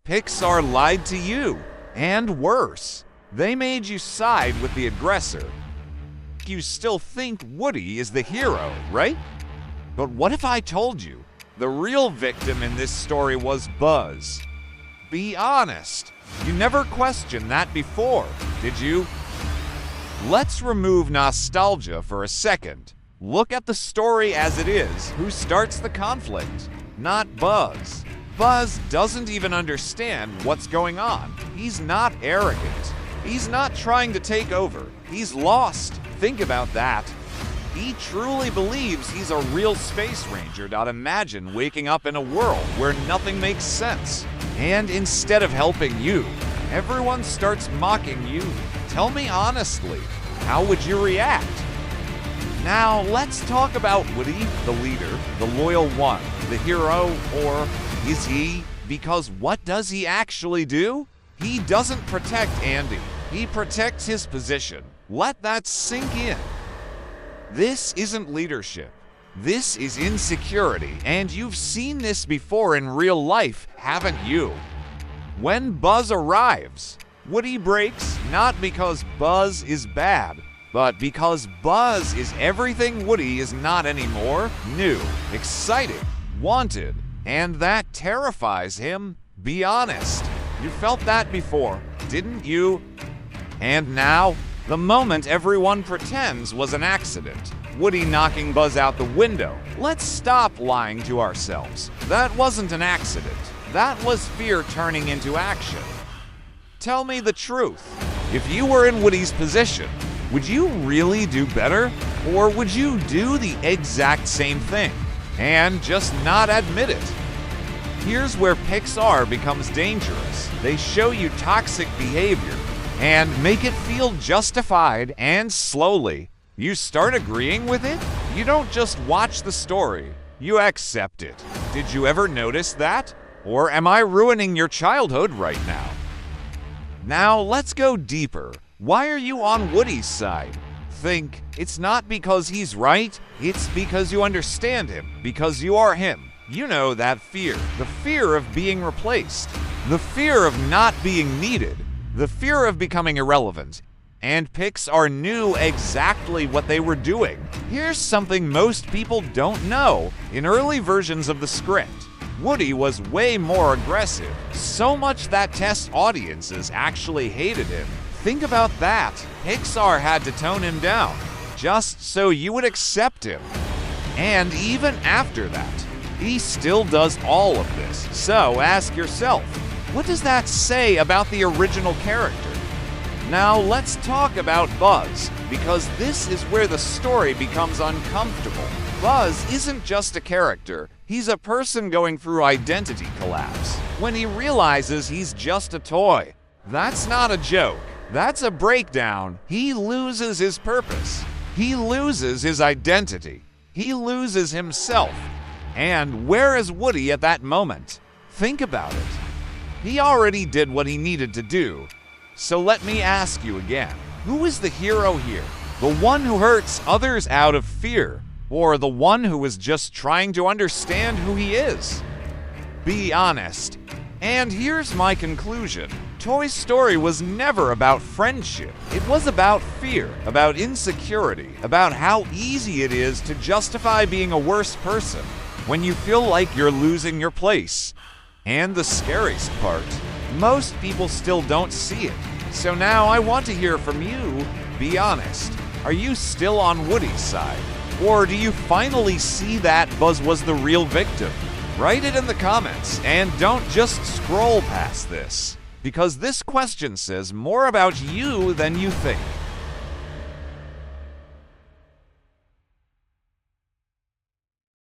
Pixar lied to you, and worse, they made you side with the aggressor. You still think Woody is the hero, right? But what if I told you the real victim in this story was Buzz? Be honest, you never questioned that before, did you? Let's remove nostalgia for a second. Look at the story as it is. Who starts the conflict? Not Buzz. Buzz doesn't even understand what's going on. He's not arrogant. He's not trying to take over. He's lost. Think about that. He truly believes he's a real space ranger. Imagine waking up in a world where nothing makes sense. And instead of helping you, everyone starts mocking you. Tell me honestly, how would you react? Now, let's talk about Woody, the leader, the loyal one, the hero, or is he? Because what does he actually do? He doesn't protect Andy. He protects his position. Let that sink in. This isn't leadership. This is insecurity, and you've seen this before in real life, haven't you? When Buzz arrives, Woody breaks not because Buzz is bad, but because Buzz is everything Woody is not anymore: new, exciting, wanted, and that terrifies him. Be honest, you felt that before, didn't you? And now, the moment everyone pretends was an accident. Woody knocking Buzz out the window. Let's stop lying to ourselves. That wasn't an accident. That was fear turning into action. Tell me the truth. If you were in Woody's position, would you really do better? Or would you do the exact same thing and just not admit it? Here's where Pixar becomes dangerous. They show you toxic behavior and make it feel justified, and slowly, you start agreeing with it. You don't just watch the story, you accept it. Did you ever notice that? Or am I ruining your childhood right now? Now let's go deeper. Why are you on Woody's side? Think, it's not because he's right, it's because you understand him, because you are him. You know that fear, the fear of being replaced, the fear of not being needed, the fear of becoming irrelevant. And Pixar knew exactly what they were doing. Here's something most people don't know. In early versions of the script, Woody was way more aggressive, so much that test audiences actually hated him. Think about that. Pixar had to tone him down, just so you would accept him. And even after that, he still does all of this. So ask yourself, what does that say about the original character? Now let's talk about Buzz, because this is where the story becomes uncomfortable. Buzz isn't just a character, he's a person going through identity collapse. When he realizes he's just a toy, that's not a joke, that's a breakdown. He loses his purpose, he loses his identity, he loses himself. And where is Woody at that moment? Think about it. He already did what he needed to do. So let me ask you again, who is the hero here? The one who hurts others out of fear, or the one who is just trying to understand who he is? Be honest. And here's my conclusion. Toy Story was never about friendship. It was about fear, about insecurity, about how easy it is to justify being a worse person when you feel like you're losing your place. And the scariest part, most people still don't see it. So now I want to hear from you. Be honest. Are you still on Woody's side? Or do you finally see that Buzz was the real victim? Write it in the comments, and don't just scroll past this, because this question says more about you than you think.